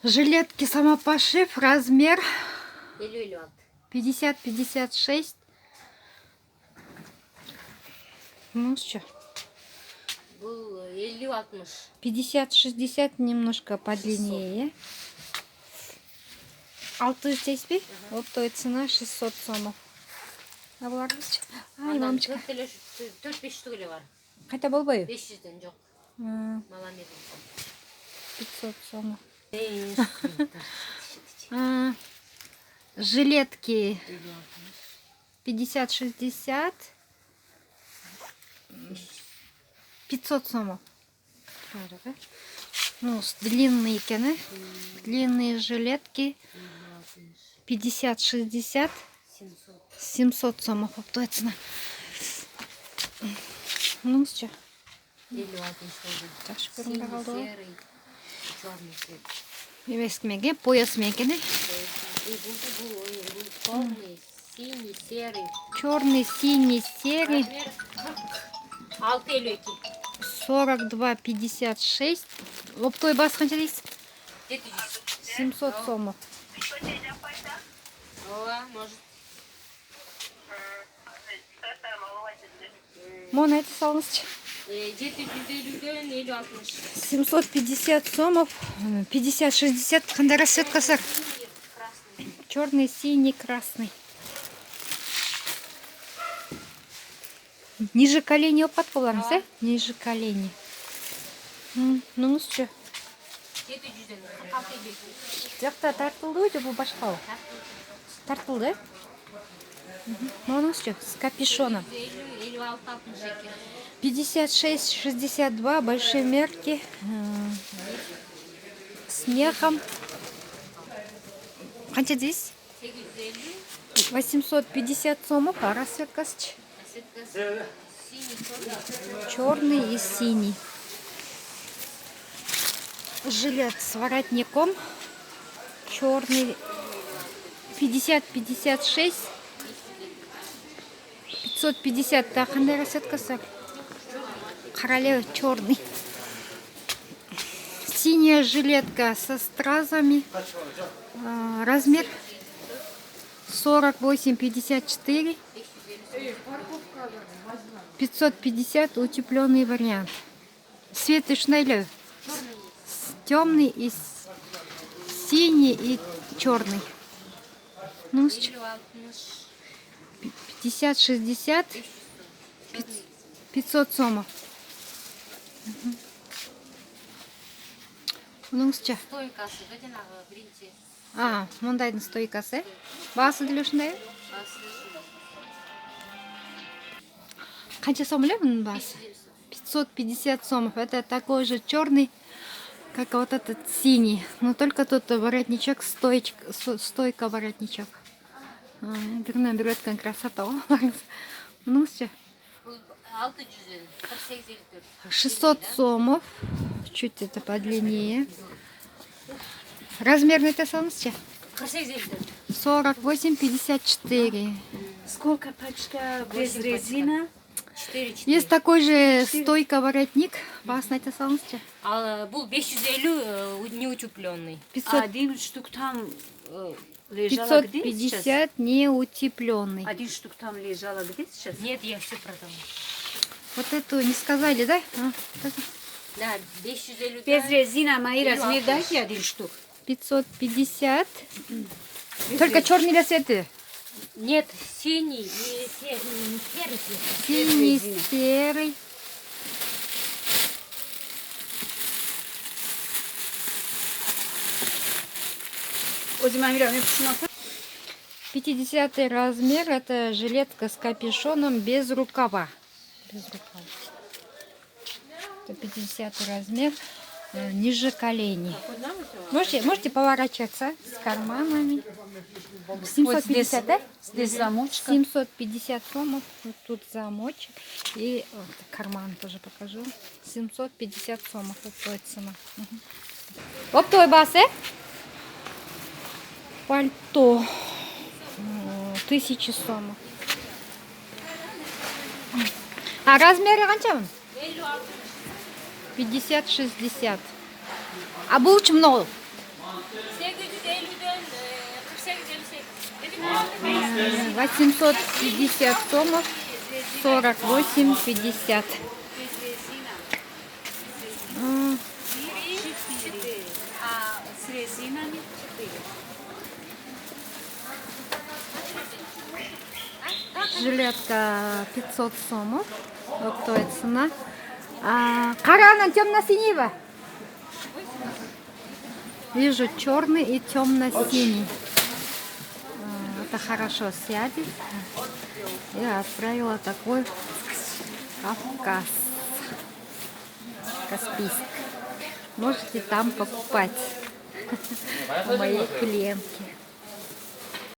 Жилетки самопошив, размер 50-56. 50-56. Ну что? Был 50-60. 50-60 немножко подлиннее. Алты здесь би? Вот той цена 600 сомов. А бұларыңызшы? Ай, мамочка. 4-5 штугілі бар. Қайта болбай? 500-ден жоқ. 500 сомов. Жилетки 50-60. 500 сомов. Ну, длинные кены. Длинные жилетки 50-60. 700 сомов. Точно. Ну, что? Синий, серый, черный цвет. Емес кімеге, пояс мекені. Черный, синий, серый. Черный, синий, серый. Размер 6-52. 42,56. Оптовый бас қанша дейсіз? 700 сомов. Может. Мона айта салыңызшы. 750-ден 750 сомов. 50-60. Қандай расцветка сыр? Черный, синий, красный. Ниже колени опат боларыңыз, ә? Ниже колени. Ну, что? 700-ден. Жақта тартылды өте, бұл башқа ол. Тартылды, ә? Мұның что? С капюшоном. 56-62, большие мерки. С мехом. Қанша дейсіз? 850 сомов, а расцветка черный и синий. Жилет с воротником. Черный 50-56. 550. Да, қандай расцветка сыр? Королева черный. Синяя жилетка со стразами. Размер 48-54. 550, утепленный вариант. Цвет шнейлер. Темный и синий и черный. Ну, 50-60. 500 сомов. Ну, что? Стойкасы, одинаково, бринти. Мұндайдың стойкасы. Басы длюшная. Қанша сом біле бұның басы? 550 сомов. Это такой же черный, как вот этот синий. Но только тут воротничок, стойка воротничок. Біріне берет красота. Ну, что? 600 сомов. Чуть это подлиннее. Размерный это солнце? 48-54. Сколько пачка без резина? 4-4. Есть такой же стойка воротник. Бас на это солнце? Был 550 неутепленный. 500, Один штук там лежала где сейчас? 550 неутепленный. Один штук там лежала где сейчас? Нет, я все продала. Вот эту не сказали, да? Да, 550. Без резина мои размер дайте один штук. 550. Только черные цветы. Нет, синий и серый цвет. Синий, серый. O zaman bir an öpüşün 50 размер. Это жилетка с капюшоном без рукава. Без рукава. Это 50 размер. Ниже колени. Можете поворачиваться с карманами. 750, да? Здесь замочка. 750 сомов. Вот тут замочек. И вот, карман тоже покажу. 750 сомов. Вот твоя цена. Оптовый бас, Пальто. 1000 сомов. А размеры қанша? 50-60. А бұл чым много? 850 сомов, 48,50. А с резинами 4. Жилетка 500 сомов. Вот то цена. Карана темно-синего. Вижу черный и темно-синий. Это хорошо сядет. Я отправила такой Кавказ. Каспийск. Можете там покупать у моей клиентки.